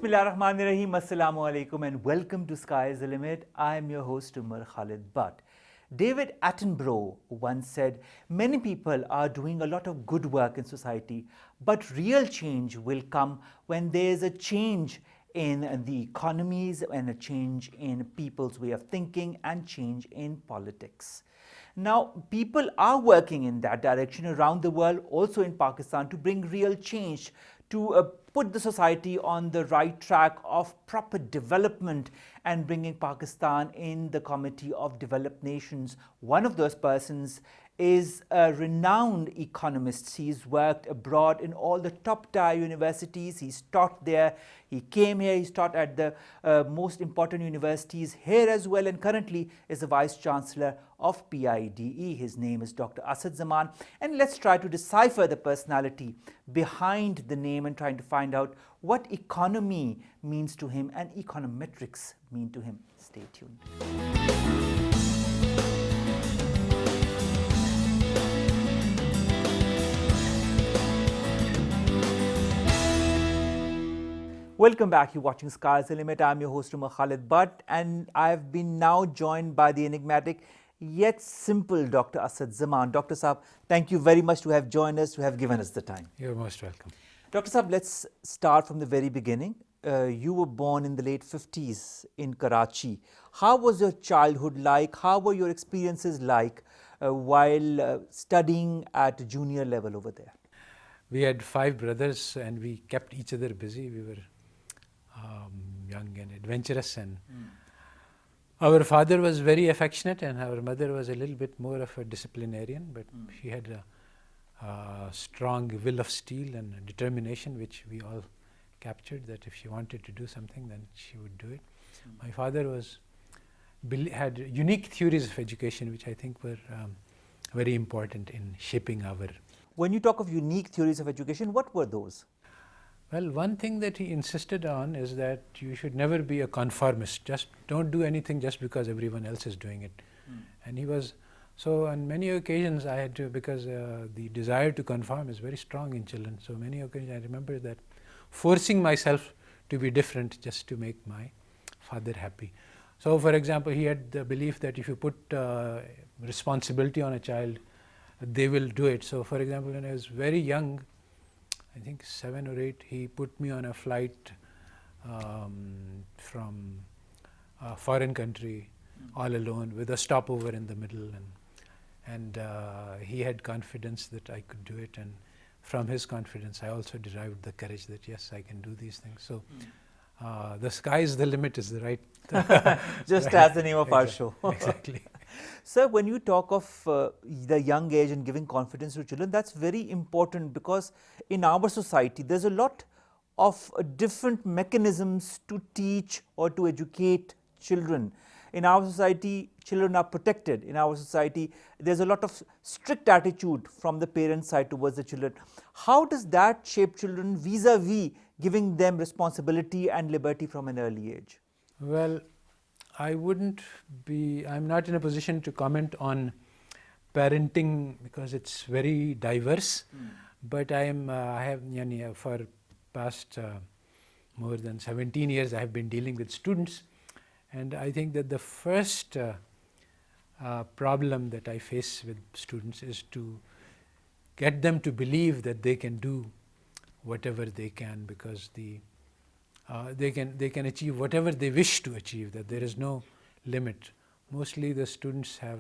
Bismillahirrahmanirrahim. Assalamu alaikum and welcome to Sky is the Limit. I am your host Umar Khalid Butt. David Attenborough once said, many people are doing a lot of good work in society, but real change will come when there is a change in the economies and a change in people's way of thinking and change in politics. Now, people are working in that direction around the world, also in Pakistan, to bring real change, to put the society on the right track of proper development and bringing Pakistan in the Committee of Developed Nations. One of those persons is a renowned economist. He's worked abroad in all the top tier universities. He's taught there. He came here. He's taught at the most important universities here as well, and currently is the Vice Chancellor of PIDE. His name is Dr. Asad Zaman. And let's try to decipher the personality behind the name and trying to find out what economy means to him and econometrics mean to him. Stay tuned. Welcome back. You're watching Sky is the Limit. I'm your host Umar Khalid Butt, and I've been now joined by the enigmatic yet simple Dr. Asad Zaman. Dr. Saab, thank you very much to have joined us, to have given us the time. You're most welcome. Dr. Saab, let's start from the very beginning. You were born in the late 50s in Karachi. How was your childhood like? How were your experiences like while studying at junior level over there? We had 5 brothers and we kept each other busy. We were young and adventurous, and our father was very affectionate and our mother was a little bit more of a disciplinarian, but she had a strong will of steel and determination, which we all captured, that if she wanted to do something then she would do it. My father had unique theories of education which I think were very important in shaping our... When you talk of unique theories of education, what were those? Well, one thing that he insisted on is that you should never be a conformist. Just don't do anything just because everyone else is doing it. And he was, so on many occasions I had to, because the desire to conform is very strong in children. So many occasions I remember that forcing myself to be different just to make my father happy. So for example, he had the belief that if you put responsibility on a child, they will do it. So for example, when I was very young, I think 7 or 8, he put me on a flight from a foreign country all alone with a stopover in the middle, and he had confidence that I could do it, and from his confidence I also derived the courage that yes, I can do these things. So the sky is the limit is the right just right, as the name of our show. Exactly. Sir, when you talk of the young age and giving confidence to children, that's very important, because in our society there's a lot of different mechanisms to teach or to educate children. In our society, children are protected. In our society, there's a lot of strict attitude from the parents' side towards the children. How does that shape children vis-a-vis giving them responsibility and liberty from an early age? Well, I'm not in a position to comment on parenting because it's very diverse, but I have for past more than 17 years I have been dealing with students, and I think that the first problem that I face with students is to get them to believe that they can do whatever they can, because they can achieve whatever they wish to achieve, that there is no limit. Mostly the students have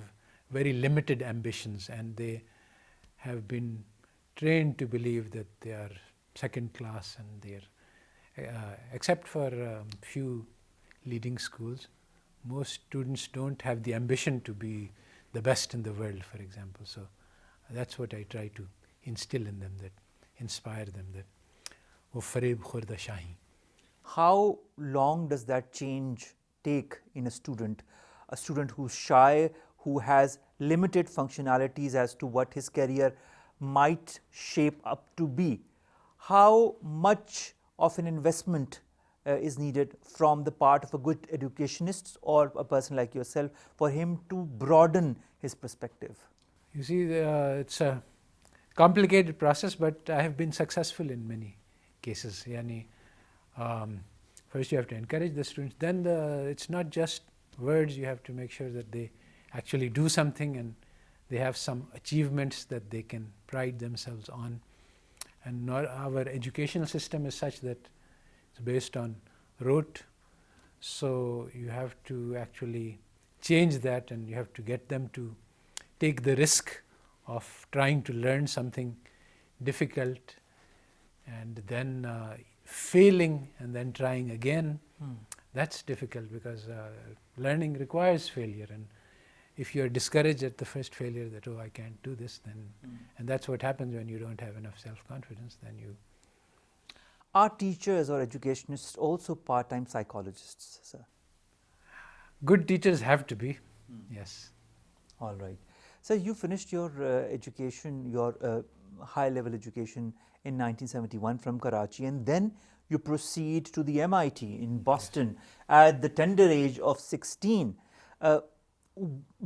very limited ambitions and they have been trained to believe that they are second class, and they are, except for few leading schools, most students don't have the ambition to be the best in the world, for example. So that's what I try to instill in them, that inspire them, that wo fareeb khurda shahi. How long does that change take in a student who's shy, who has limited functionalities as to what his career might shape up to be? How much of an investment is needed from the part of a good educationist or a person like yourself for him to broaden his perspective? You see, it's a complicated process, but I have been successful in many cases. first you have to encourage the students, then it's not just words, you have to make sure that they actually do something and they have some achievements that they can pride themselves on. And our educational system is such that it's based on rote, so you have to actually change that, and you have to get them to take the risk of trying to learn something difficult and then failing and then trying again. That's difficult because learning requires failure, and if you're discouraged at the first failure that, oh, I can't do this, then and that's what happens when you don't have enough self-confidence, then you... Are teachers or educationists also part-time psychologists, sir? Good teachers have to be, yes. All right. So you finished your education, your high-level education in 1971 from Karachi, and then you proceed to the MIT in Boston at the tender age of 16.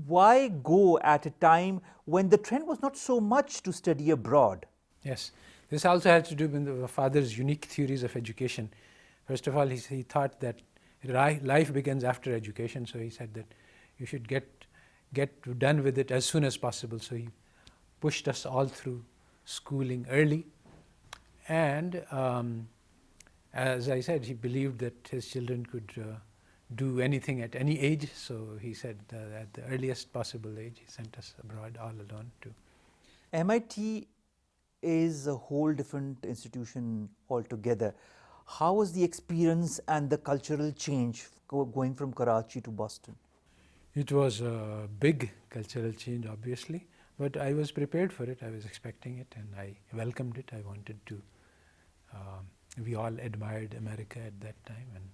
Why go at a time when the trend was not so much to study abroad? Yes, this also has to do with the father's unique theories of education. First of all, he thought that life begins after education, so he said that you should get done with it as soon as possible. So he pushed us all through schooling early, and as I said, he believed that his children could do anything at any age, so he said at the earliest possible age he sent us abroad all alone to... MIT is a whole different institution altogether. How was the experience and the cultural change going from Karachi to Boston? It was a big cultural change, obviously, but I was prepared for it. I was expecting it, and I welcomed it. I wanted to... we all admired America at that time, and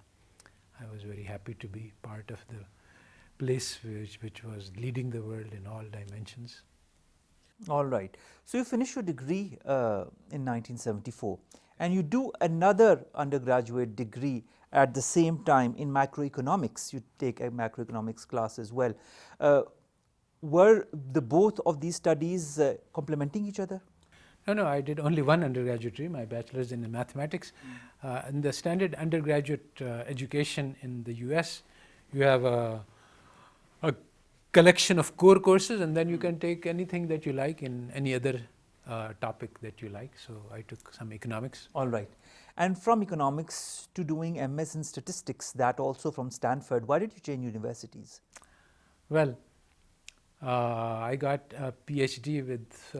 I was very happy to be part of the place which was leading the world in all dimensions. All right. So you finish your degree in 1974, and you do another undergraduate degree at the same time in macroeconomics. You take a macroeconomics class as well. Were the both of these studies complementing each other? No, I did only one undergraduate degree, my bachelor's in mathematics. In the standard undergraduate education in the US, you have a collection of core courses, and then you can take anything that you like in any other topic that you like. So I took some economics. All right. And from economics to doing MS in statistics, that also from Stanford, why did you change universities? Well, I got a PhD with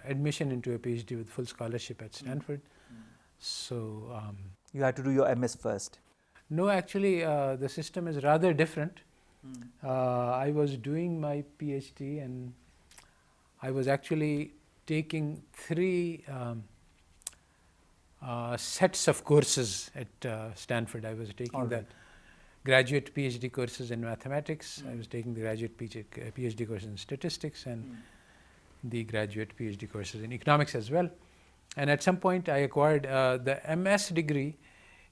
admission into a PhD with full scholarship at Stanford. So you had to do your MS first. No, actually the system is rather different. I was doing my PhD, and I was actually taking 3 sets of courses at Stanford. I was taking the graduate PhD courses in mathematics, I was taking the graduate PhD courses in statistics, and the graduate PhD courses in economics as well. And at some point I acquired the MS degree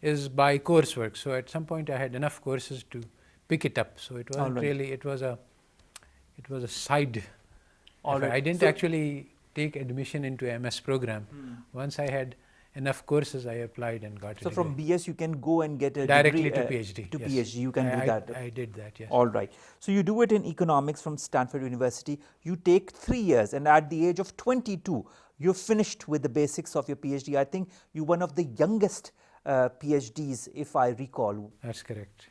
is by coursework, so at some point I had enough courses to pick it up. So it wasn't really, it was a side affair. I didn't actually take admission into a MS program. Once I had enough courses, I applied and got it. So from BS you can go and get a directly degree, to PhD. To yes. PhD, you can do that. I did that, yes. All right. So you do it in economics from Stanford University. You take 3 years, and at the age of 22, you're finished with the basics of your PhD. I think you're one of the youngest PhDs, if I recall. That's correct.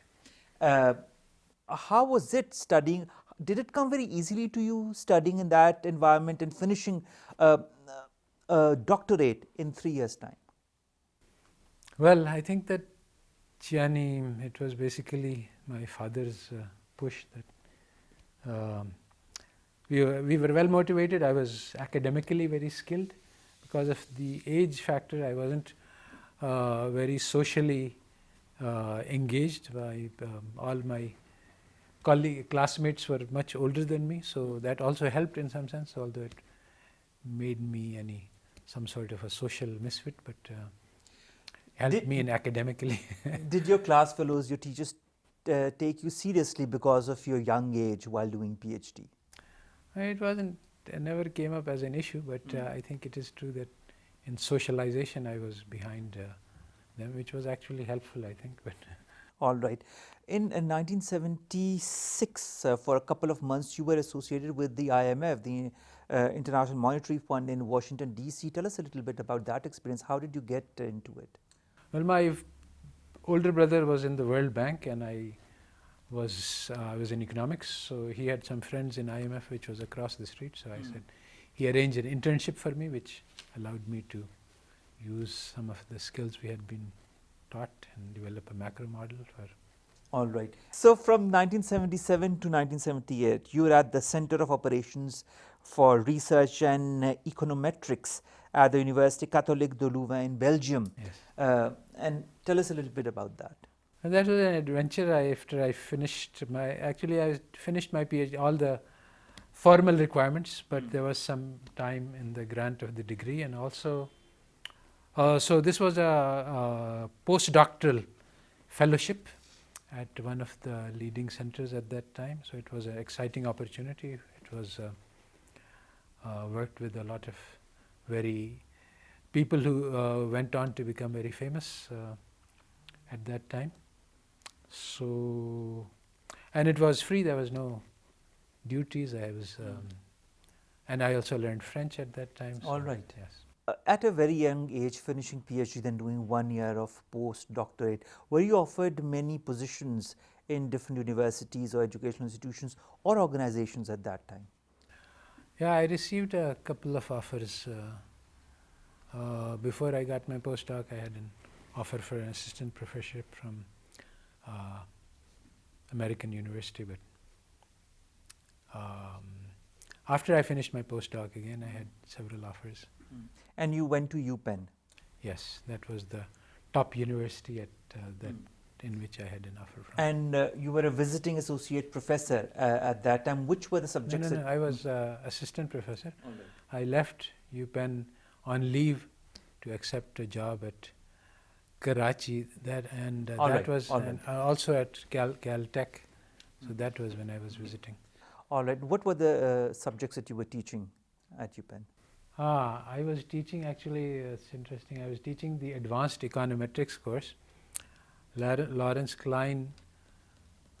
How was it studying? Did it come very easily to you studying in that environment and finishing a doctorate in 3 years' time? Well, I think that, Chiani, it was basically my father's push that we were well motivated. I was academically very skilled. Because of the age factor, I wasn't very socially engaged. All my classmates were much older than me, so that also helped in some sense, although it made me some sort of a social misfit, but helped me in academically. Did your class fellows, your teachers take you seriously because of your young age while doing PhD? It never came up as an issue, but I think it is true that in socialization I was behind them, which was actually helpful, I think. But All right. In 1976, for a couple of months, you were associated with the IMF, the International Monetary Fund in Washington, D.C. Tell us a little bit about that experience. How did you get into it? well, my older brother was in the World Bank, and I was in economics, so he had some friends in IMF, which was across the street. So I said, he arranged an internship for me, which allowed me to use some of the skills we had been taught and develop a macro model for. All right. So from 1977 to 1978, you were at the Center of Operations for Research and Econometrics at the Université Catholique de Louvain in Belgium. Yes. And tell us a little bit about that. And that was an adventure. After I finished I finished my PhD, all the formal requirements, but there was some time in the grant of the degree, and also, so this was a postdoctoral fellowship at one of the leading centers at that time. So it was an exciting opportunity. It was worked with a lot of very people who went on to become very famous at that time. So, and it was free. There was no duties. And I also learned French at that time. All right. Yes. At a very young age, finishing PhD, then doing 1 year of postdoctorate, were you offered many positions in different universities or educational institutions or organizations at that time? Yeah, I received a couple of offers. Before I got my postdoc, I had an offer for an assistant professorship from American University, but after I finished my postdoc again, I had several offers. And you went to UPenn? Yes, that was the top university at in which I had an offer from. And you were a visiting associate professor at that time. Which were the subjects? No, I was assistant professor. I left UPenn on leave to accept a job at Karachi. Also at Caltech. So that was when I was visiting. All right. What were the subjects that you were teaching at UPenn? I was teaching, actually, it's interesting, I was teaching the advanced econometrics course. Lawrence Klein,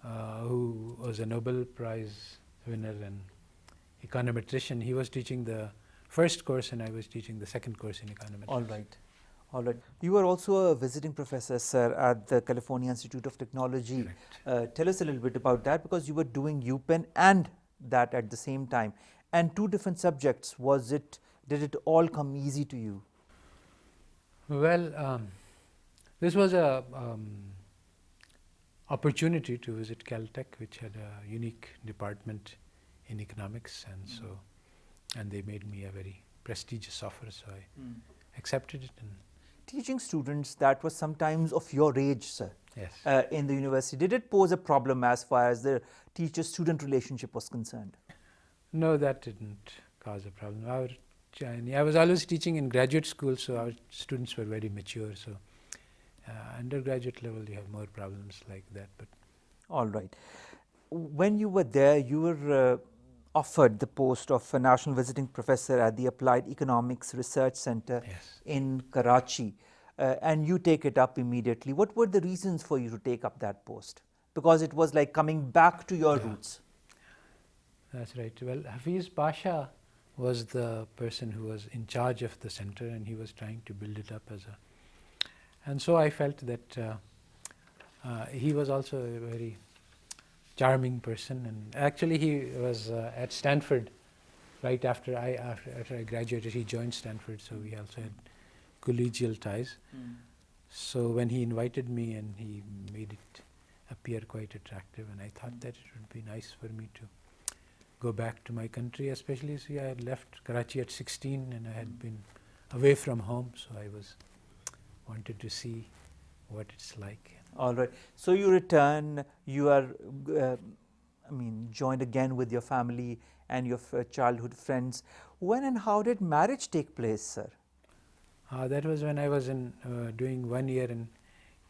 who was a Nobel Prize winner and econometrician, he was teaching the first course and I was teaching the second course in econometrics. All right. All right. You were also a visiting professor, sir, at the California Institute of Technology. Tell us a little bit about that, because you were doing UPenn and that at the same time. And two different subjects. Did it all come easy to you? Well, this was a opportunity to visit Caltech, which had a unique department in economics, and they made me a very prestigious offer, so I accepted it. And teaching students that was sometimes of your age, sir, yes. In the university, did it pose a problem as far as the teacher-student relationship was concerned? No, that didn't cause a problem. I was always teaching in graduate school, so our students were very mature. So undergraduate level, you have more problems like that. But all right. When you were there, you were offered the post of a national visiting professor at the Applied Economics Research Center in Karachi, and you take it up immediately. What were the reasons for you to take up that post? Because it was like coming back to your roots. That's right. Well, Hafiz Pasha was the person who was in charge of the center, and he was trying to build it up and so I felt that he was also a very charming person, and actually he was at Stanford right after I graduated. He joined Stanford, so we also had collegial ties. So when he invited me, and he made it appear quite attractive, and I thought that it would be nice for me to go back to my country, especially I had left Karachi at 16 and I had been away from home, so I wanted to see what it's like. All right. So you return, you are, joined again with your family and your childhood friends. When and how did marriage take place, sir? That was when I was doing 1 year in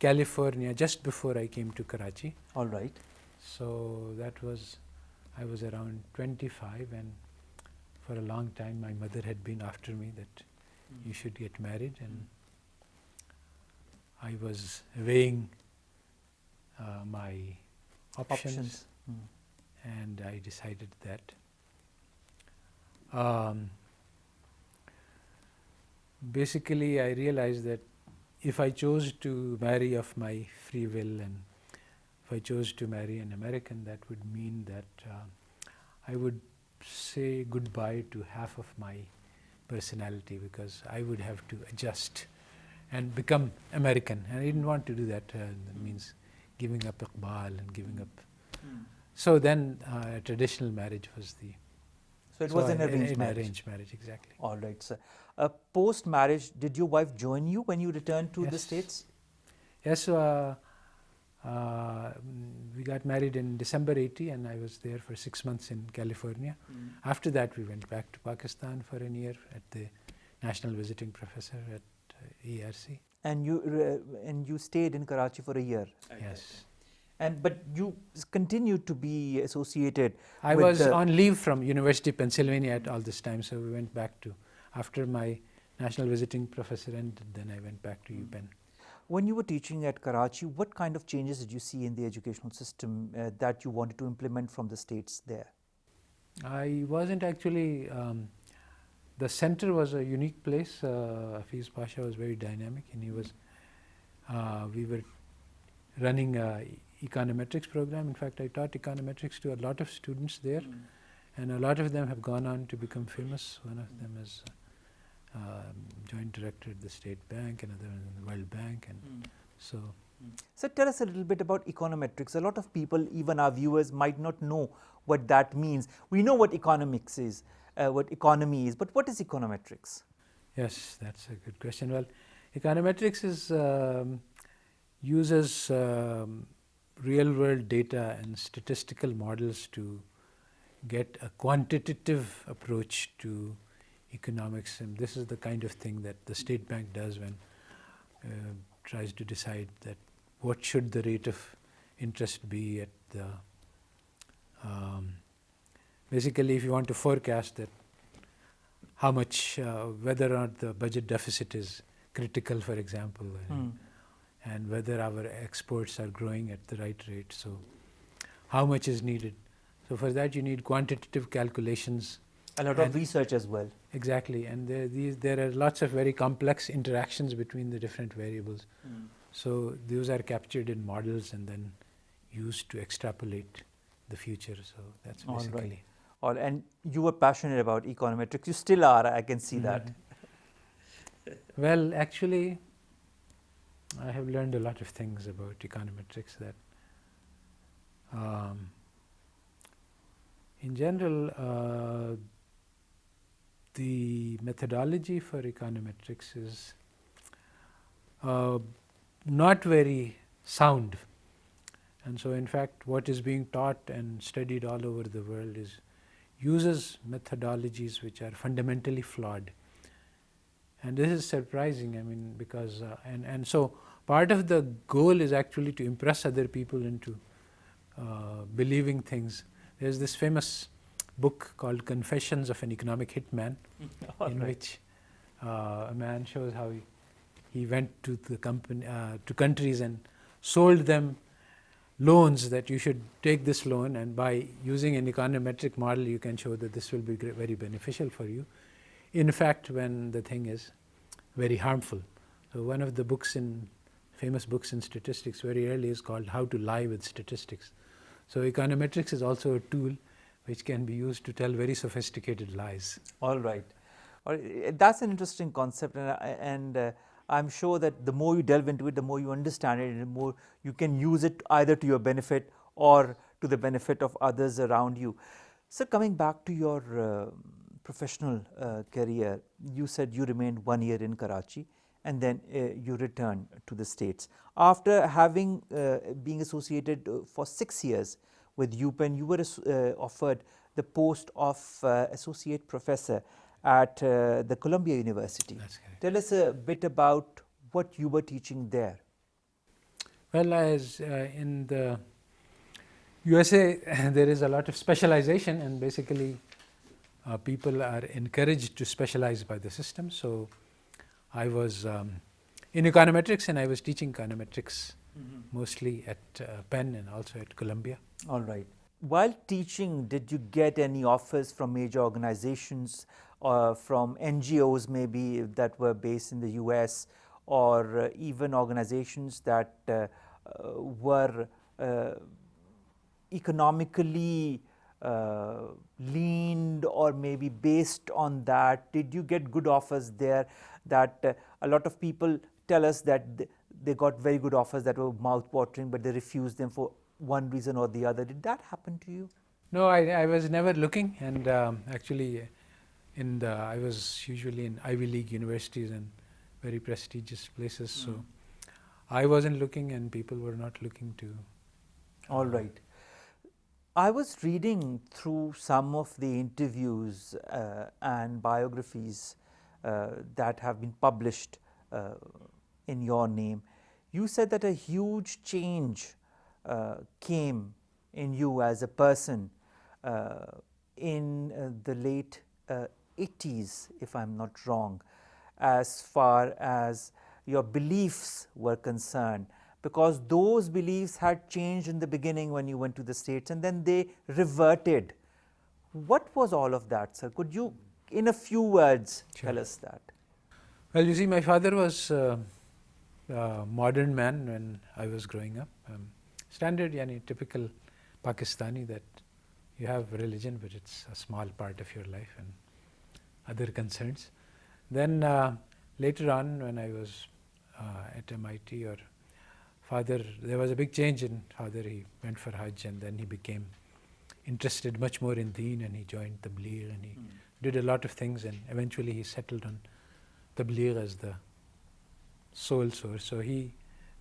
California, just before I came to Karachi. All right. So I was around 25, and for a long time my mother had been after me that you should get married, and I was weighing my options. And I decided that basically I realized that if I chose to marry of my free will, and if I chose to marry an American, that would mean that I would say goodbye to half of my personality, because I would have to adjust and become American, and I didn't want to do that. That means giving up Iqbal and giving up. So then traditional marriage was the... So it was an arranged marriage. Arranged marriage, exactly. All right, sir. Post-marriage, did your wife join you when you returned to the States? Yes, we got married in December 80, and I was there for 6 months in California. After that, we went back to Pakistan for a year at the National Visiting Professor at ERC. And you stayed in Karachi for a year? Yes. But you continued to be associated I was on leave from University of Pennsylvania at all this time, so we went back to, after my National Visiting Professor ended, then I went back to UPenn. When you were teaching at Karachi, what kind of changes did you see in the educational system that you wanted to implement from the States there? I wasn't actually, the center was a unique place. Hafiz Pasha was very dynamic, and he was, we were running a econometrics program. In fact, I taught econometrics to a lot of students there, and a lot of them have gone on to become famous. One of them is joint director at the State Bank, another one in the World Bank, and so. So tell us a little bit about econometrics. A lot of people, even our viewers, might not know what that means. We know what economics is, what economy is, but what is econometrics? Yes, that's a good question. Well, econometrics is uses real-world data and statistical models to get a quantitative approach to economics, and this is the kind of thing that the State Bank does when tries to decide that what should the rate of interest be at the basically if you want to forecast that how much whether or not the budget deficit is critical, for example, and whether our exports are growing at the right rate, so how much is needed. So for that you need quantitative calculations. A lot of research as well. Exactly, and there are lots of very complex interactions between the different variables. So those are captured in models and then used to extrapolate the future. So that's basically. All right. And you were passionate about econometrics. You still are, I can see that. Well, actually, I have learned a lot of things about econometrics that in general the methodology for econometrics is not very sound, and so in fact what is being taught and studied all over the world uses methodologies which are fundamentally flawed, and this is surprising. I mean, because and so part of the goal is actually to impress other people into believing things. There's this famous book called Confessions of an Economic Hitman, in which a man shows how he went to the to countries and sold them loans, that you should take this loan, and by using an econometric model you can show that this will be very beneficial for you. In fact, when the thing is very harmful. So one of the famous books in statistics very early is called How to Lie with Statistics. So econometrics is also a tool which can be used to tell very sophisticated lies. All right. That's an interesting concept, and I'm sure that the more you delve into it, the more you understand it, and the more you can use it either to your benefit or to the benefit of others around you. So coming back to your professional career, you said you remained 1 year in Karachi and then you returned to the States. After having being associated for 6 years with UPenn, you were offered the post of associate professor at the Columbia University. That's correct. Tell us a bit about what you were teaching there. Well, as in the USA, there is a lot of specialization, and basically people are encouraged to specialize by the system. So I was in econometrics, and I was teaching econometrics mostly at Penn and also at Columbia. All right. While teaching, did you get any offers from major organizations or from NGOs maybe that were based in the US, or even organizations that were economically leaned or maybe based on that? Did you get good offers there? That a lot of people tell us that they got very good offers that were mouth-watering, but they refused them for one reason or the other. Did that happen to you? No, I was never looking, and actually I was usually in Ivy League universities and very prestigious places, so I wasn't looking and people were not looking to. All right. I was reading through some of the interviews and biographies that have been published in your name. You said that a huge change came in you as a person in the late 80s, if I'm not wrong, as far as your beliefs were concerned, because those beliefs had changed in the beginning when you went to the States and then they reverted. What was all of that, sir? Could you, in a few words, tell us that? Well, you see, my father was a modern man when I was growing up. Standard, typical Pakistani, that you have religion, but it's a small part of your life and other concerns. Then later on, when I was at MIT, there was a big change in father. He went for Hajj and then he became interested much more in Deen, and he joined Tabligh and he did a lot of things, and eventually he settled on Tabligh as the sole source. So he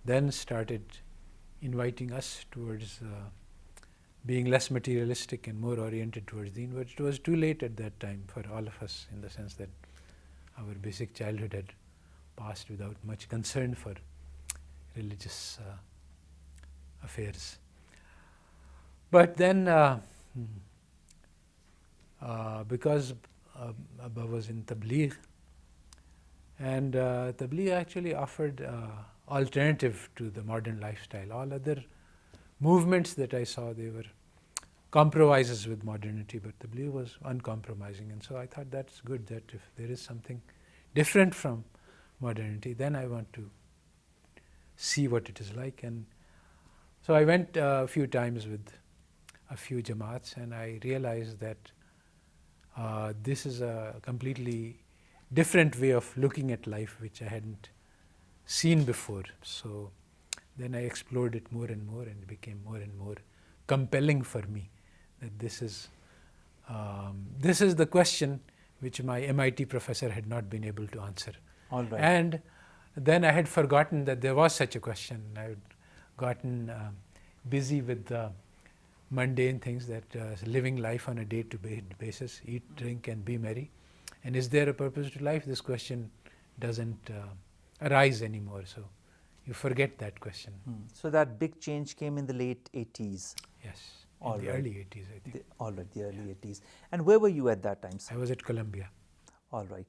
then started inviting us towards being less materialistic and more oriented towards Deen, but it was too late at that time for all of us, in the sense that our basic childhood had passed without much concern for religious affairs. But then, because Abba was in Tabligh, and Tabligh actually offered alternative to the modern lifestyle. All other movements that I saw, they were compromises with modernity, but Tabligh was uncompromising. And so I thought that's good, that if there is something different from modernity, then I want to see what it is like. And so I went a few times with a few Jamaats, and I realized that this is a completely different way of looking at life, which I hadn't seen before. So then I explored it more and more, and it became more and more compelling for me that this is the question which my MIT professor had not been able to answer. All right. And then I had forgotten that there was such a question. I had gotten busy with mundane things, that living life on a day-to-day basis, eat, drink, and be merry. And is there a purpose to life? This question doesn't arise anymore. So you forget that question. So that big change came in the late 80s. Yes, All the right. early 80s, I think. All right, the early 80s. And where were you at that time, sir? I was at Columbia. All right.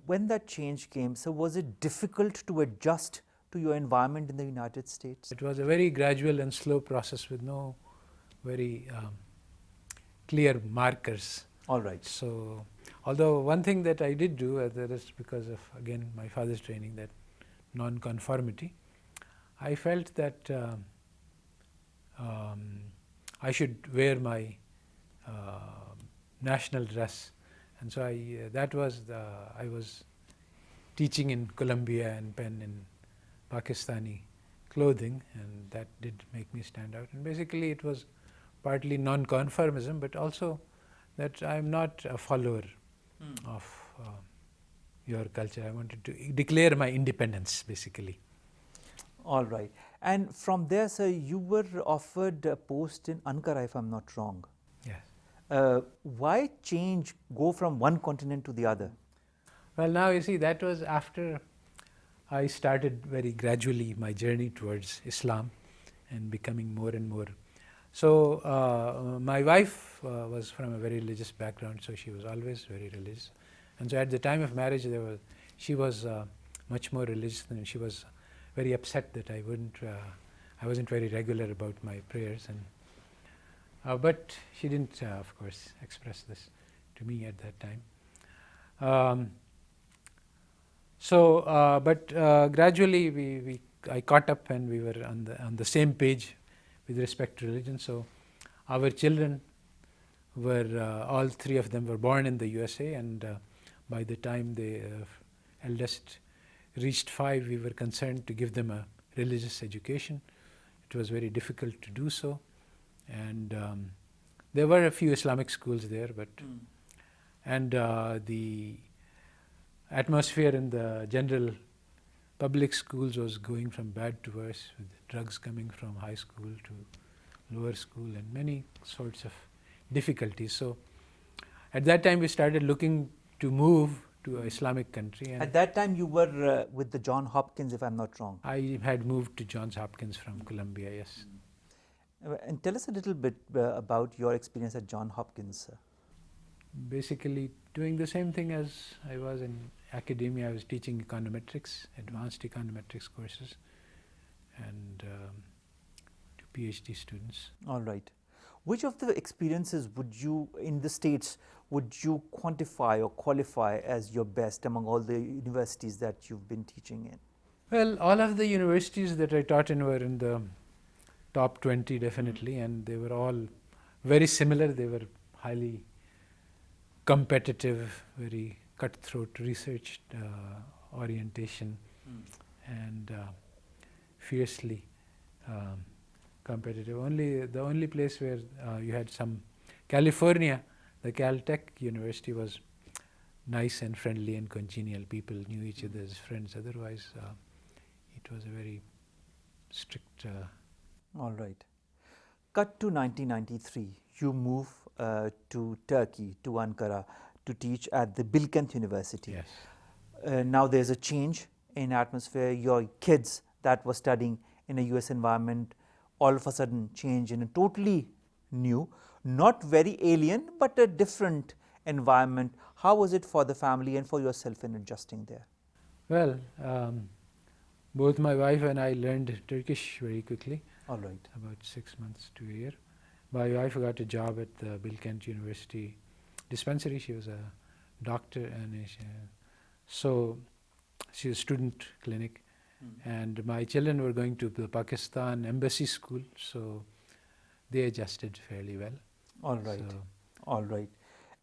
When that change came, so was it difficult to adjust to your environment in the United States? It was a very gradual and slow process with no very clear markers. All right. So, although one thing that I did do, that is because of, again, my father's training, that non-conformity, I felt that I should wear my national dress. And so I was teaching in Columbia and Penn in Pakistani clothing, and that did make me stand out. And basically it was partly non-conformism, but also that I'm not a follower of your culture. I wanted to declare my independence, basically. All right. And from there, sir, you were offered a post in Ankara, if I'm not wrong. Yes. Why go from one continent to the other? Well, now you see, that was after I started very gradually my journey towards Islam and becoming more and more. So my wife was from a very religious background, so she was always very religious. And so at the time of marriage, she was much more religious, and she was very upset that I wasn't very regular about my prayers, and but she didn't, of course, express this to me at that time. But gradually I caught up, and we were on the same page with respect to religion. So our children were all three of them were born in the USA, and by the time the eldest reached 5, we were concerned to give them a religious education. It was very difficult to do so, and there were a few Islamic schools there, but and the atmosphere in the general public schools was going from bad to worse, with drugs coming from high school to lower school and many sorts of difficulties. So at that time we started looking to move to an Islamic country. And at that time you were with the Johns Hopkins, if I'm not wrong. I had moved to Johns Hopkins from Columbia, yes. And tell us a little bit about your experience at Johns Hopkins, sir. Basically doing the same thing as I was in academia. I was teaching econometrics, advanced econometrics courses, and to PhD students. All right. Which of the experiences would you, in the States, would you quantify or qualify as your best among all the universities that you've been teaching in? Well, all of the universities that I taught in were in the top 20 definitely, and they were all very similar. They were highly competitive, very cutthroat research orientation, and fiercely competitive. The only place where you had some, California, the Caltech University was nice and friendly and congenial. People knew each other as friends. Otherwise, it was a very strict. All right. Cut to 1993. You move to Turkey, to Ankara, to teach at the Bilkent University. Yes. Now there's a change in atmosphere. Your kids that were studying in a US environment all of a sudden change in a totally new, not very alien, but a different environment. How was it for the family and for yourself in adjusting there? Well, both my wife and I learned Turkish very quickly. All right. About 6 months to a year. My wife got a job at the Bilkent University dispensary. She was a doctor, and so she was a student clinic. And my children were going to the Pakistan embassy school, so they adjusted fairly well. All right. So, all right.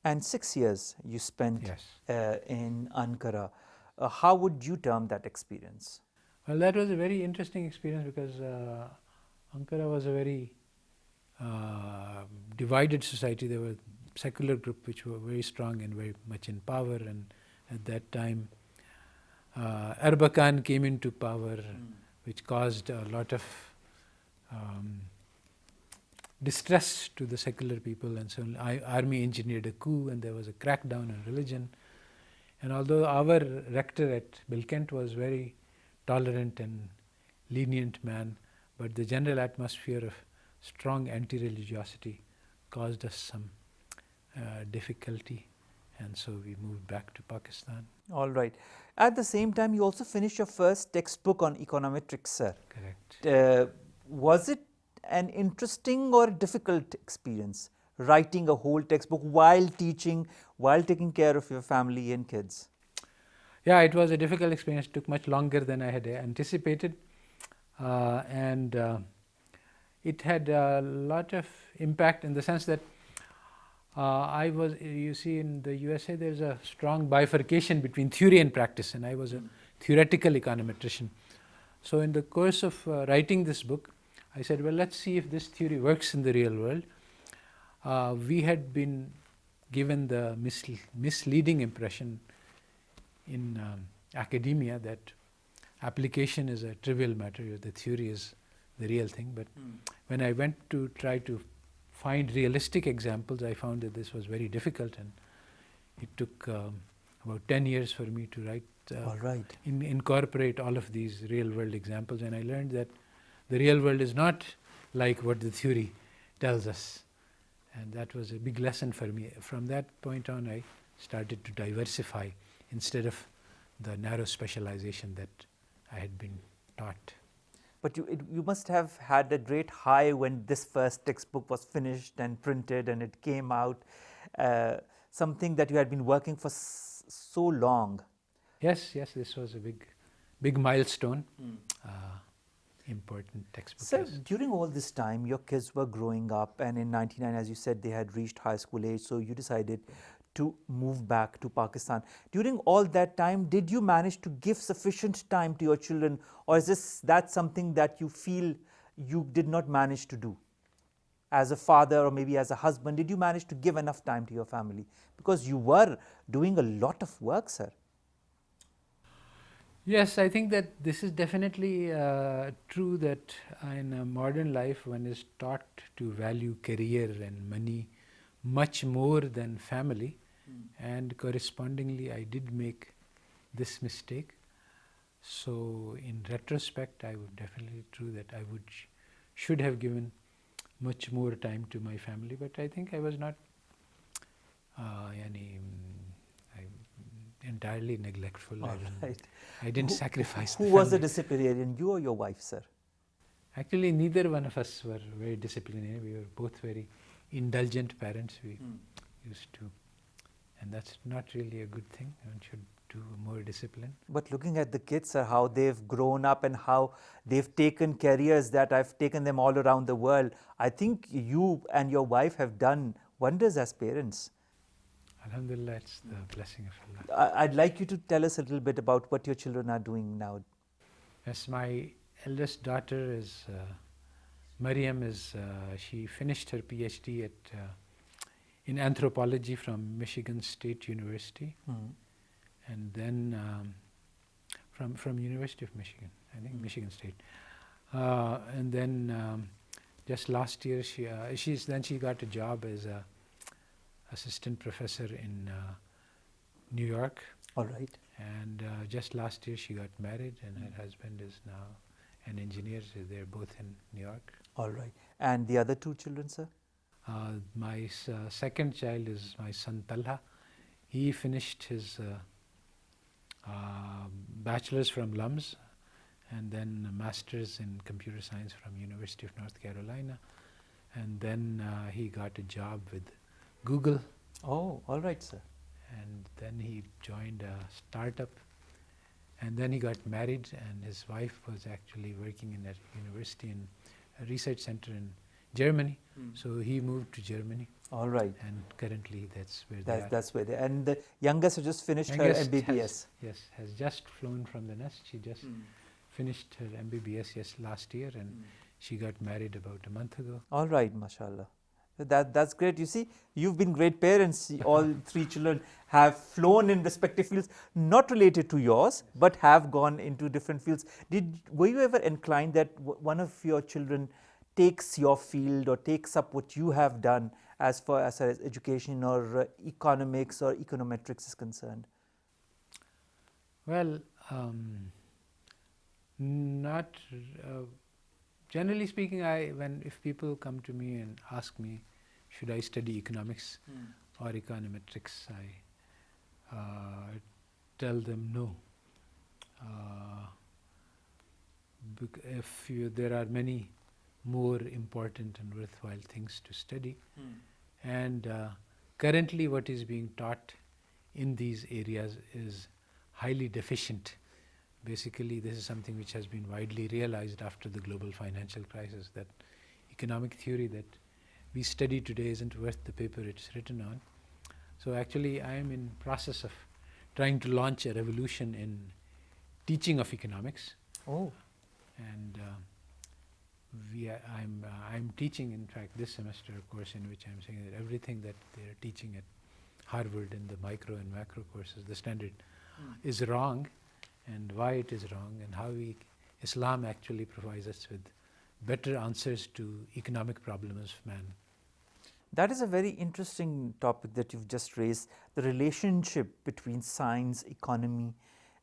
And 6 years you spent yes. In Ankara. How would you term that experience? Well, that was a very interesting experience because Ankara was a very divided society. There were secular group which were very strong and very much in power, and at that time Erbakan came into power, which caused a lot of distress to the secular people, and so army engineered a coup, and there was a crackdown on religion. And although our rector at Bilkent was very tolerant and lenient man, but the general atmosphere of strong anti-religiosity caused us some difficulty, and so we moved back to Pakistan. All right. At the same time, you also finished your first textbook on econometrics, sir. Correct. Was it an interesting or difficult experience, writing a whole textbook while teaching, while taking care of your family and kids? Yeah, it was a difficult experience. It took much longer than I had anticipated, and it had a lot of impact in the sense that you see, in the USA there's a strong bifurcation between theory and practice, and I was a theoretical econometrician. So in the course of writing this book, I said, well, let's see if this theory works in the real world. We had been given the misleading impression in academia that application is a trivial matter, the theory is the real thing. But when I went to try to find realistic examples, I found that this was very difficult, and it took about 10 years for me to write, incorporate all of these real world examples, and I learned that the real world is not like what the theory tells us, and that was a big lesson for me. From that point on, I started to diversify. Instead of the narrow specialization that I had been taught. But you must have had a great high when this first textbook was finished and printed and it came out, something that you had been working for so long. Yes, this was a big milestone, important textbook. So yes. during all this time, your kids were growing up, and in 99, as you said, they had reached high school age, so you decided to move back to Pakistan. During all that time, did you manage to give sufficient time to your children, or is that something that you feel you did not manage to do? As a father or maybe as a husband, did you manage to give enough time to your family? Because you were doing a lot of work, sir. Yes, I think that this is definitely true, that in a modern life one is taught to value career and money much more than family, and correspondingly I did make this mistake. So in retrospect, I would definitely true that I should have given much more time to my family, but I think I was not entirely neglectful. I didn't sacrifice the Who family. was the disciplinarian, you or your wife, sir? Actually, neither one of us were very disciplinarian. We were both very indulgent parents. We used to, and that's not really a good thing. One should do more discipline. But looking at the kids, sir, how they've grown up and how they've taken careers that I've taken them all around the world, I think you and your wife have done wonders as parents. Alhamdulillah, it's the blessing of Allah. I'd like you to tell us a little bit about what your children are doing now. Yes, my eldest daughter is Mariam. She finished her PhD in anthropology from Michigan State University, and then from University of Michigan, I think Michigan State, and then just last year she got a job as a assistant professor in New York. All right. And just last year she got married, and her husband is now an engineer. So they're both in New York. All right. And the other two children, sir? My second child is my son Talha. He finished his bachelor's from LUMS, and then a master's in computer science from University of North Carolina, and then he got a job with Google. Oh, all right, sir. And then he joined a startup, and then he got married, and his wife was actually working in a university in a research center in Germany. So he moved to Germany. All right. And currently that's where they are. That's where they are. And the youngest has just finished her MBBS. Has just flown from the nest. She just finished her MBBS last year, and she got married about a month ago. All right, mashallah. That's great. You see, you've been great parents. All three children have flown in respective fields, not related to yours, but have gone into different fields. Were you ever inclined that one of your children takes your field or takes up what you have done as far as education or economics or econometrics is concerned? Well, not. Generally speaking, if people come to me and ask me, should I study economics or econometrics, I tell them no. There are many more important and worthwhile things to study, and currently what is being taught in these areas is highly deficient. Basically, this is something which has been widely realized after the global financial crisis, that economic theory that we study today isn't worth the paper it's written on. So actually, I am in process of trying to launch a revolution in teaching of economics. Oh. And I'm teaching, in fact, this semester a course in which I'm saying that everything that they're teaching at Harvard in the micro and macro courses, the standard, is wrong, and why it is wrong, and how Islam actually provides us with better answers to economic problems of man. That is a very interesting topic that you've just raised, the relationship between science, economy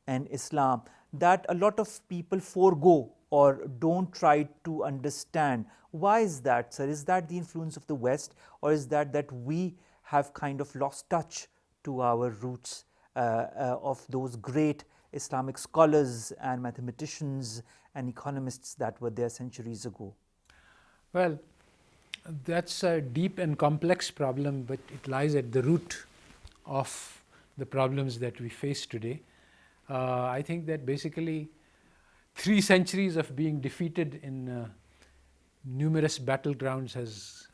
and Islam, that a lot of people forego or don't try to understand. Why is that, sir? Is that the influence of the West, or is that we have kind of lost touch to our roots of those great Islamic scholars and mathematicians and economists that were there centuries ago? Well, that's a deep and complex problem, but it lies at the root of the problems that we face today. I think that basically 3 centuries of being defeated in numerous battlegrounds has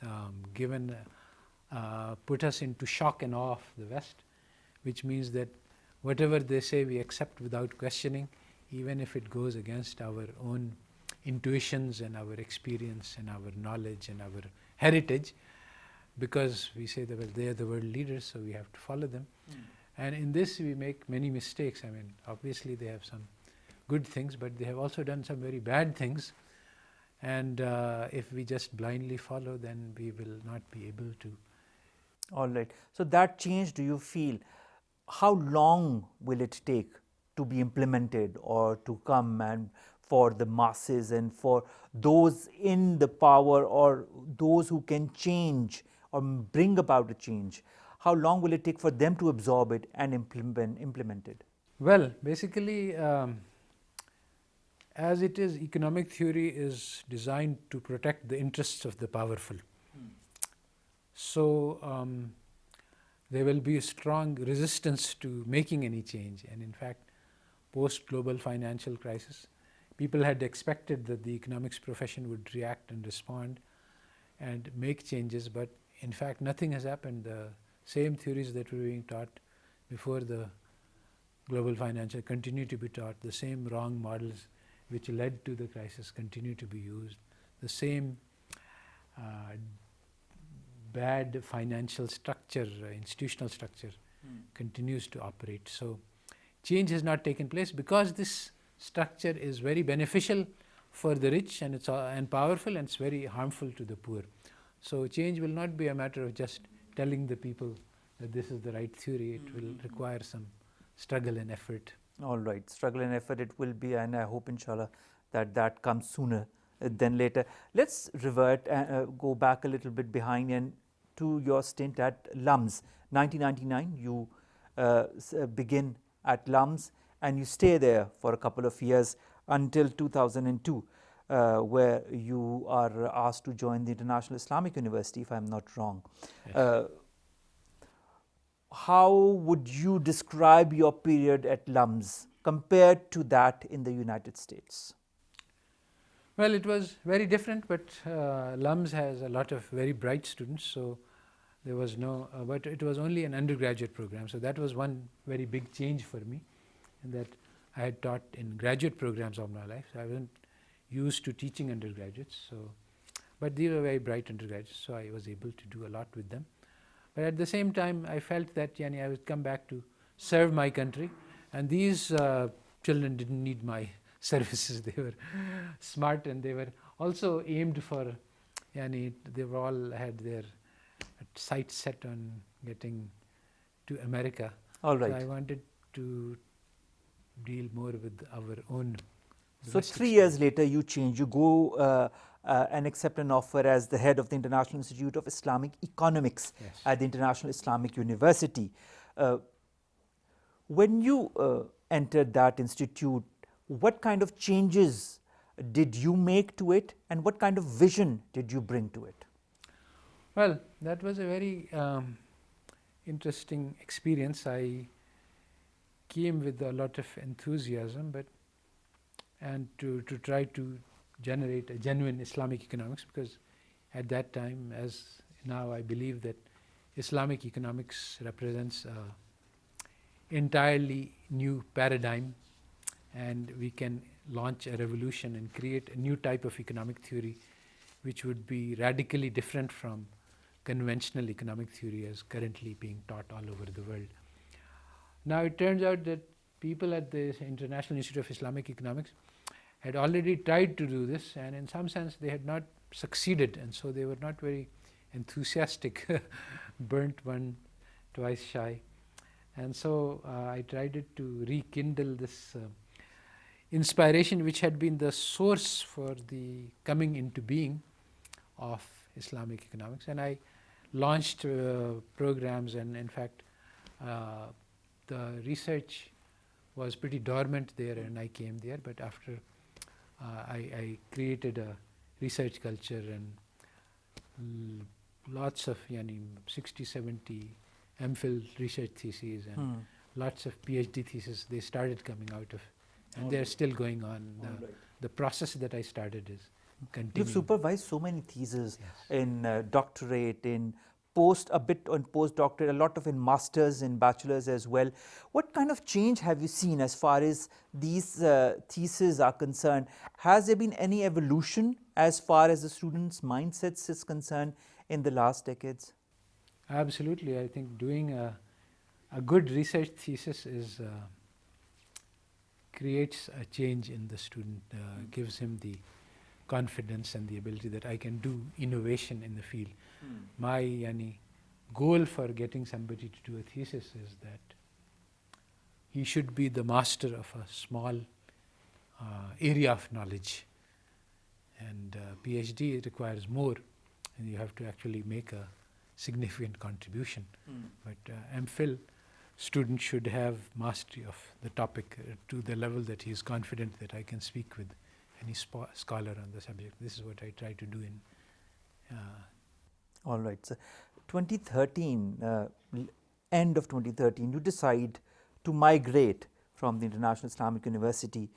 put us into shock and awe of the West, which means that whatever they say we accept without questioning, even if it goes against our own intuitions and our experience and our knowledge and our heritage, because we say that, well, they are the world leaders, so we have to follow them. And in this we make many mistakes. I mean, obviously they have some good things, but they have also done some very bad things. And if we just blindly follow, then we will not be able to. All right. So that change, do you feel, how long will it take to be implemented or to come, and for the masses and for those in the power or those who can change or bring about a change? How long will it take for them to absorb it and implement it? Well, basically, as it is, economic theory is designed to protect the interests of the powerful. So there will be a strong resistance to making any change. And in fact, post-global financial crisis, people had expected that the economics profession would react and respond and make changes, but in fact nothing has happened. The same theories that were being taught before the global financial continue to be taught. The same wrong models which led to the crisis continue to be used. The same bad financial structure, institutional structure continues to operate. So change has not taken place because this structure is very beneficial for the rich and and powerful, and it's very harmful to the poor. So change will not be a matter of just telling the people that this is the right theory. It will require some struggle and effort. All right, struggle and effort it will be, and I hope inshallah that comes sooner than later. Let's revert and go back a little bit behind and to your stint at LUMS. 1999, you begin at LUMS and you stay there for a couple of years until 2002, where you are asked to join the International Islamic University, if I'm not wrong. Yes. How would you describe your period at LUMS compared to that in the United States? Well, it was very different, but LUMS has a lot of very bright students, so there was no, but it was only an undergraduate program, so that was one very big change for me, in that I had taught in graduate programs all my life, so I wasn't used to teaching undergraduates, so, but they were very bright undergraduates, so I was able to do a lot with them. But at the same time, I felt that I would come back to serve my country, and these children didn't need my services. They were smart, and they were also aimed for, they were all had their sights set on getting to America. All right. So I wanted to deal more with our own. So 3 years later, you change. You go and accept an offer as the head of the International Institute of Islamic Economics at the International Islamic University. When you entered that institute, what kind of changes did you make to it, and what kind of vision did you bring to it? Well, that was a very interesting experience. I came with a lot of enthusiasm, and to try to generate a genuine Islamic economics, because at that time, as now, I believe that Islamic economics represents an entirely new paradigm, and we can launch a revolution and create a new type of economic theory which would be radically different from conventional economic theory as currently being taught all over the world. Now it turns out that people at the International Institute of Islamic Economics had already tried to do this, and in some sense they had not succeeded, and so they were not very enthusiastic, burnt one, twice shy. And so I tried to rekindle this inspiration which had been the source for the coming into being of Islamic economics, and I launched programs, and in fact the research was pretty dormant there, and I came there. But after I created a research culture, and lots of 60, 70 MPhil research theses and lots of PhD theses, they started coming out of, and they're still going on. The process that I started is continuing. You've supervised so many theses Yes. in doctorate, in a bit on postdoctorate, a lot of in masters, in bachelors as well. What kind of change have you seen as far as these theses are concerned? Has there been any evolution as far as the students' mindsets is concerned in the last decades? Absolutely. I think doing a good research thesis is creates a change in the student, gives him the confidence and the ability that I can do innovation in the field. My goal for getting somebody to do a thesis is that he should be the master of a small area of knowledge, and PhD requires more, and you have to actually make a significant contribution. But MPhil student should have mastery of the topic to the level that he is confident that I can speak with any scholar on the subject. This is what I try to do in. All right. So 2013, end of 2013, you decide to migrate from the International Islamic University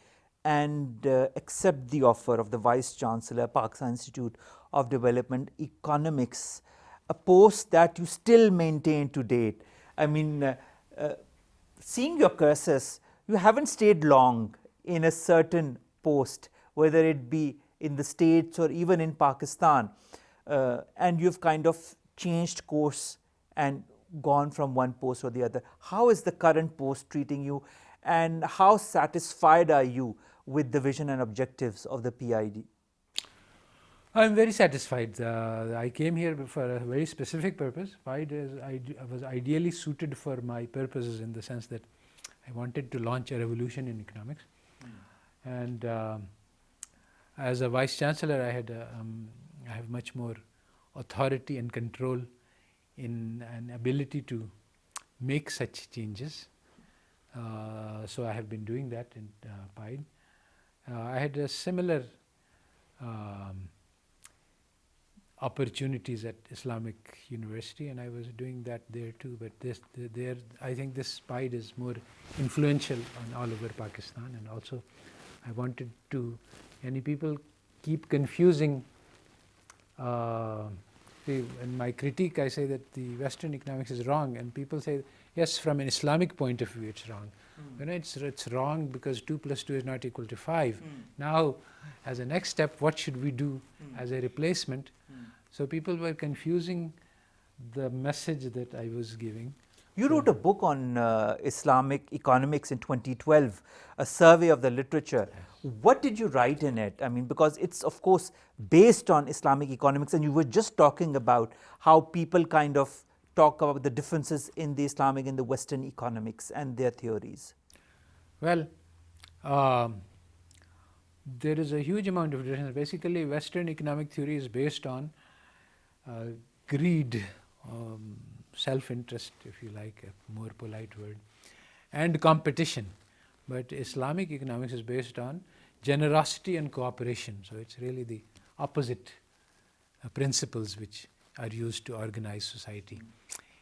and accept the offer of the Vice Chancellor, Pakistan Institute of Development Economics, a post that you still maintain to date. I mean, seeing your cursus, you haven't stayed long in a certain post, whether it be in the States or even in Pakistan, and you've kind of changed course and gone from one post or the other. How is the current post treating you, and how satisfied are you with the vision and objectives of the PIDE? I'm very satisfied. I came here for a very specific purpose. PIDE was ideally suited for my purposes in the sense that I wanted to launch a revolution in economics. And as a Vice Chancellor, I have much more authority and control in an ability to make such changes. So I have been doing that in PIDE. I had a similar opportunities at Islamic University, and I was doing that there too. But I think this PIDE is more influential on all over Pakistan, and also I wanted to. Many people keep confusing. In my critique, I say that the Western economics is wrong, and people say, yes, from an Islamic point of view, it's wrong. It's wrong because 2 + 2 is not equal to 5. Now, as a next step, what should we do as a replacement? So people were confusing the message that I was giving. You wrote a book on Islamic economics in 2012, a survey of the literature. Yes. What did you write in it? I mean, because it's of course based on Islamic economics, and you were just talking about how people kind of talk about the differences in the Islamic and the Western economics and their theories. Well, there is a huge amount of difference. Basically, Western economic theory is based on greed, self-interest, if you like, a more polite word, and competition. But Islamic economics is based on generosity and cooperation. So it's really the opposite principles which are used to organize society.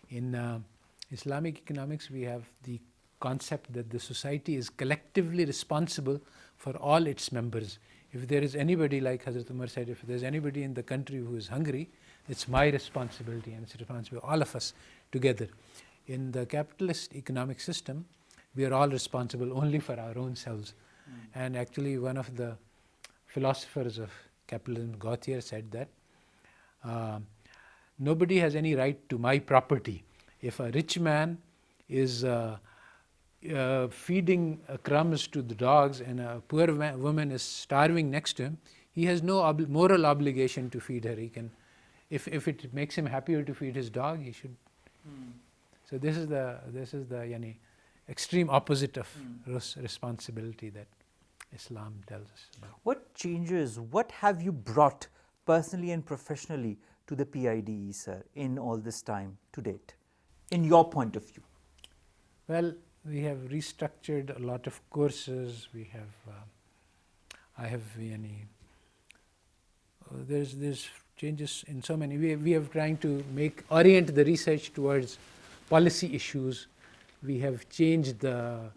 In Islamic economics, we have the concept that the society is collectively responsible for all its members. If there is anybody, like Hazrat Umar said, if there's anybody in the country who is hungry, it's my responsibility, and it's the responsibility of all of us together. In the capitalist economic system, we are all responsible only for our own selves. And actually, one of the philosophers of capitalism, Gautier, said that nobody has any right to my property. If a rich man is feeding crumbs to the dogs and a poor woman is starving next to him, he has no moral obligation to feed her. He can, if it makes him happier to feed his dog, he should. So this is the extreme opposite of responsibility that Islam tells us about. What changes, what have you brought personally and professionally to the PIDE, sir, in all this time to date, in your point of view? Well, restructured a lot of courses. We have I have any. There's changes in so many. We are trying to orient the research towards policy issues. We have changed the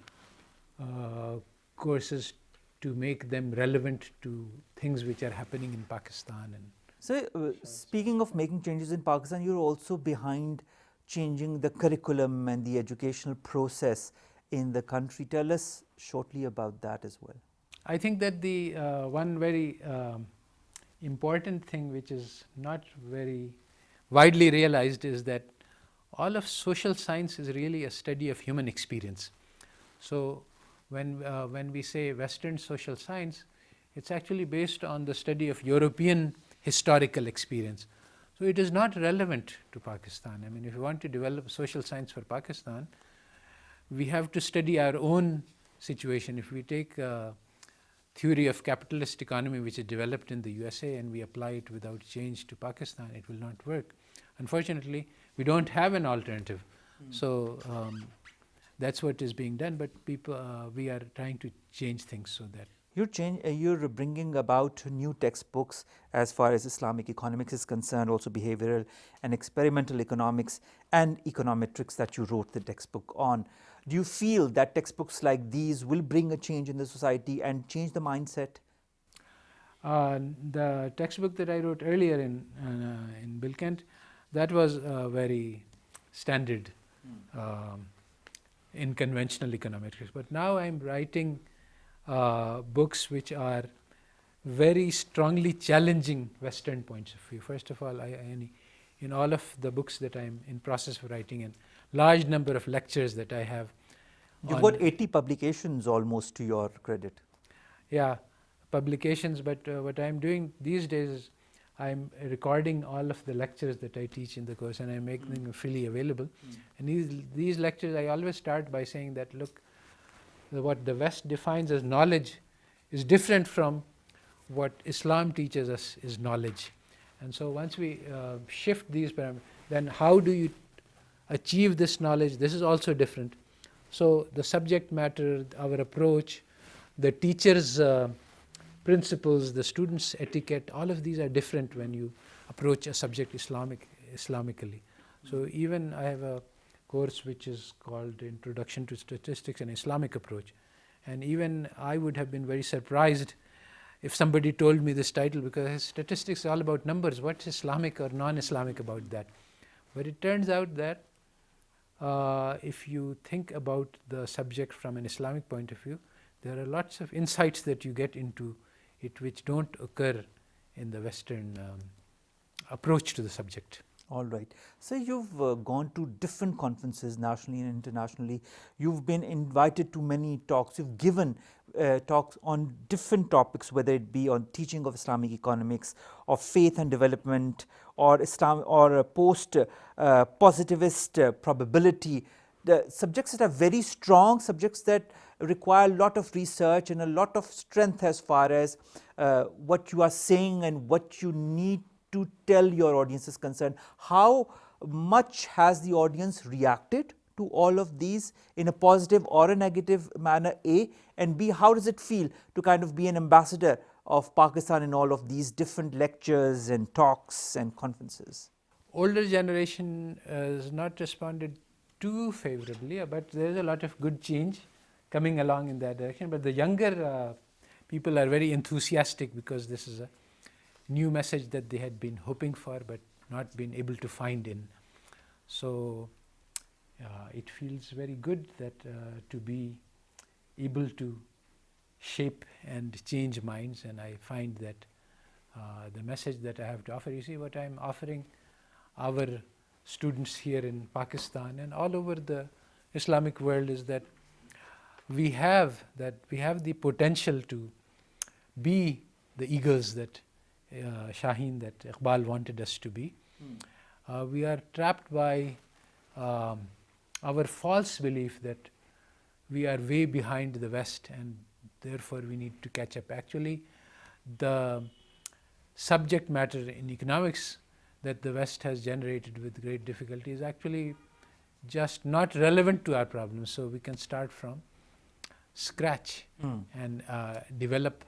courses to make them relevant to things which are happening in Pakistan. And so, speaking of making changes in Pakistan, you're also behind changing the curriculum and the educational process in the country. Tell us shortly about that as well. I think that the one very important thing which is not very widely realized is that all of social science is really a study of human experience. So when we say Western social science, it's actually based on the study of European historical experience. So it is not relevant to Pakistan. I mean, if you want to develop social science for Pakistan, we have to study our own situation. If we take theory of capitalist economy which is developed in the USA and we apply it without change to Pakistan, it will not work. Unfortunately, we don't have an alternative. So that's what is being done, but we are trying to change things so that you're bringing about new textbooks as far as Islamic economics is concerned, also behavioral and experimental economics and econometrics that you wrote the textbook on. Do you feel that textbooks like these will bring a change in the society and change the mindset? The textbook that I wrote earlier in Bilkent, that was very standard in conventional econometrics. But now I'm writing books which are very strongly challenging Western points of view. First of all, in all of the books that I'm in process of writing and large number of lectures that I have. You've got 80 publications almost to your credit. Yeah, publications, but what I'm doing these days is I'm recording all of the lectures that I teach in the course and I make them freely available. And these lectures, I always start by saying that, look, what the West defines as knowledge is different from what Islam teaches us is knowledge. And so once we shift these parameters, then how do you achieve this knowledge? This is also different. So the subject matter, our approach, the teacher's principles, the student's etiquette, all of these are different when you approach a subject Islamically. So even I have a course which is called Introduction to Statistics and Islamic Approach. And even I would have been very surprised if somebody told me this title, because statistics is all about numbers. What's Islamic or non-Islamic about that? But it turns out that if you think about the subject from an Islamic point of view, there are lots of insights that you get into it which don't occur in the Western approach to the subject. All right. So you've gone to different conferences nationally and internationally. You've been invited to many talks. You've given talks on different topics, whether it be on teaching of Islamic economics, or faith and development, or Islam, or post-positivist probability. The subjects that are very strong, subjects that require a lot of research and a lot of strength as far as what you are saying and what you need to tell your audience is concerned. How much has the audience reacted to all of these in a positive or a negative manner, A, and B, how does it feel to kind of be an ambassador of Pakistan in all of these different lectures and talks and conferences? Older generation has not responded too favorably, but there is a lot of good change coming along in that direction. But the younger people are very enthusiastic because this is a new message that they had been hoping for but not been able to find in. So it feels very good that to be able to shape and change minds, and I find that the message that I have to offer, you see what I'm offering our students here in Pakistan and all over the Islamic world is that we have the potential to be the eagles that Shaheen, that Iqbal wanted us to be. We are trapped by our false belief that we are way behind the West and therefore we need to catch up. Actually, the subject matter in economics that the West has generated with great difficulty is actually just not relevant to our problems. So we can start from scratch and develop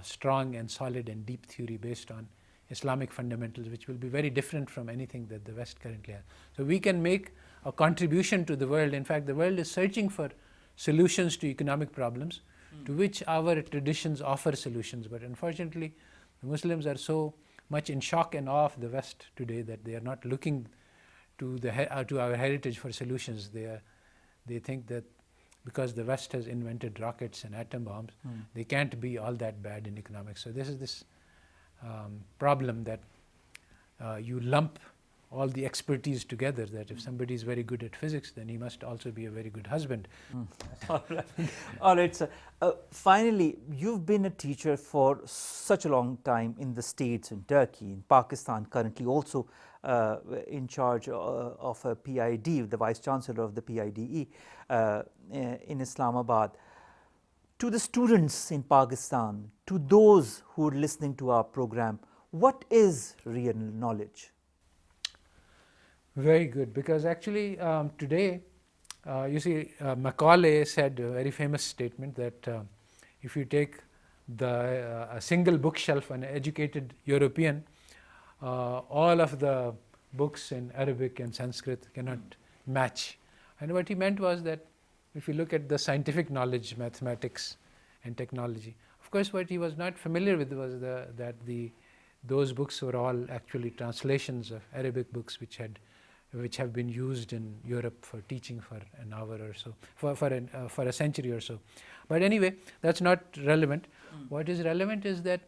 strong and solid and deep theory based on Islamic fundamentals, which will be very different from anything that the West currently has. So we can make a contribution to the world. In fact, the world is searching for solutions to economic problems to which our traditions offer solutions. But unfortunately, the Muslims are so much in shock and awe of the West today that they are not looking to our heritage for solutions. They think that because the West has invented rockets and atom bombs, they can't be all that bad in economics. So this is this problem that you lump all the expertise together, that if somebody is very good at physics, then he must also be a very good husband. All right. All right, sir. Finally, you've been a teacher for such a long time in the States, in Turkey, in Pakistan, currently also in charge of a PIDE, the Vice Chancellor of the PIDE in Islamabad. To the students in Pakistan, to those who are listening to our program, what is real knowledge? Very good, because actually today, you see, Macaulay said a very famous statement that if you take a single bookshelf, an educated European, all of the books in Arabic and Sanskrit cannot match. And what he meant was that if you look at the scientific knowledge, mathematics and technology, of course what he was not familiar with was that those books were all actually translations of Arabic books which have been used in Europe for teaching for an hour or so, for a century or so. But anyway, that's not relevant. What is relevant is that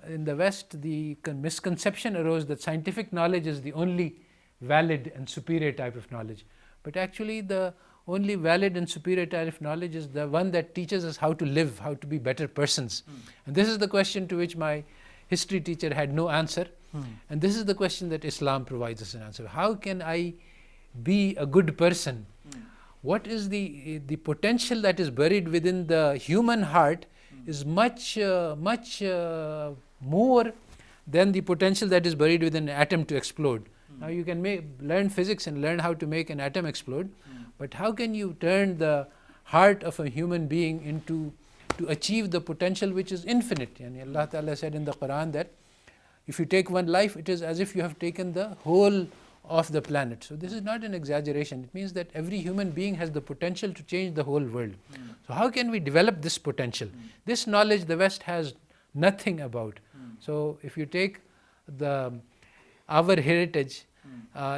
in the West, the misconception arose that scientific knowledge is the only valid and superior type of knowledge. But actually, the only valid and superior type of knowledge is the one that teaches us how to live, how to be better persons. And this is the question to which my history teacher had no answer. And this is the question that Islam provides us an answer. How can I be a good person? What is the potential that is buried within the human heart is much more than the potential that is buried within an atom to explode. Now you can learn physics and learn how to make an atom explode, but how can you turn the heart of a human being to achieve the potential which is infinite? And Allah Ta'ala said in the Quran that if you take one life, it is as if you have taken the whole of the planet. So this is not an exaggeration. It means that every human being has the potential to change the whole world. So how can we develop this potential? This knowledge the West has nothing about. So if you take our heritage,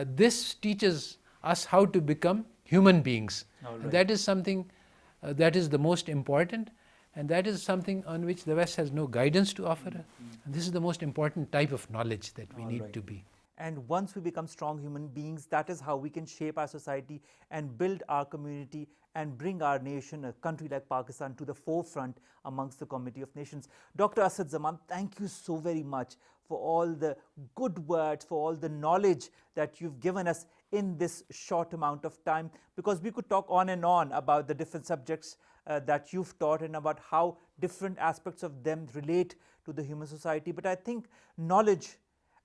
this teaches us how to become human beings. Right. And that is something that is the most important, and that is something on which the West has no guidance to offer. And this is the most important type of knowledge that we need to be. And once we become strong human beings, that is how we can shape our society and build our community and bring our nation, a country like Pakistan, to the forefront amongst the community of nations. Dr. Asad Zaman, thank you so very much for all the good words, for all the knowledge that you've given us in this short amount of time, because we could talk on and on about the different subjects that you've taught and about how different aspects of them relate to the human society. But I think knowledge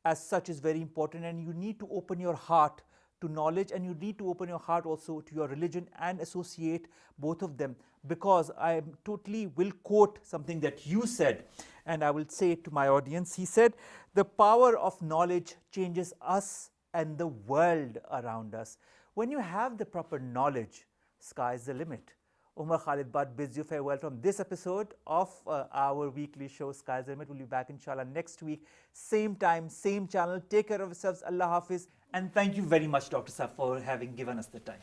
as such is very important, and you need to open your heart to knowledge, and you need to open your heart also to your religion and associate both of them, because I totally will quote something that you said, and I will say it to my audience. He said, "The power of knowledge changes us and the world around us." When you have the proper knowledge, sky's the limit. Umar Khalid Butt bids you farewell from this episode of our weekly show, Sky's the Limit. We'll be back inshallah next week, same time, same channel. Take care of yourselves. Allah Hafiz. And thank you very much, Dr. Saf, for having given us the time.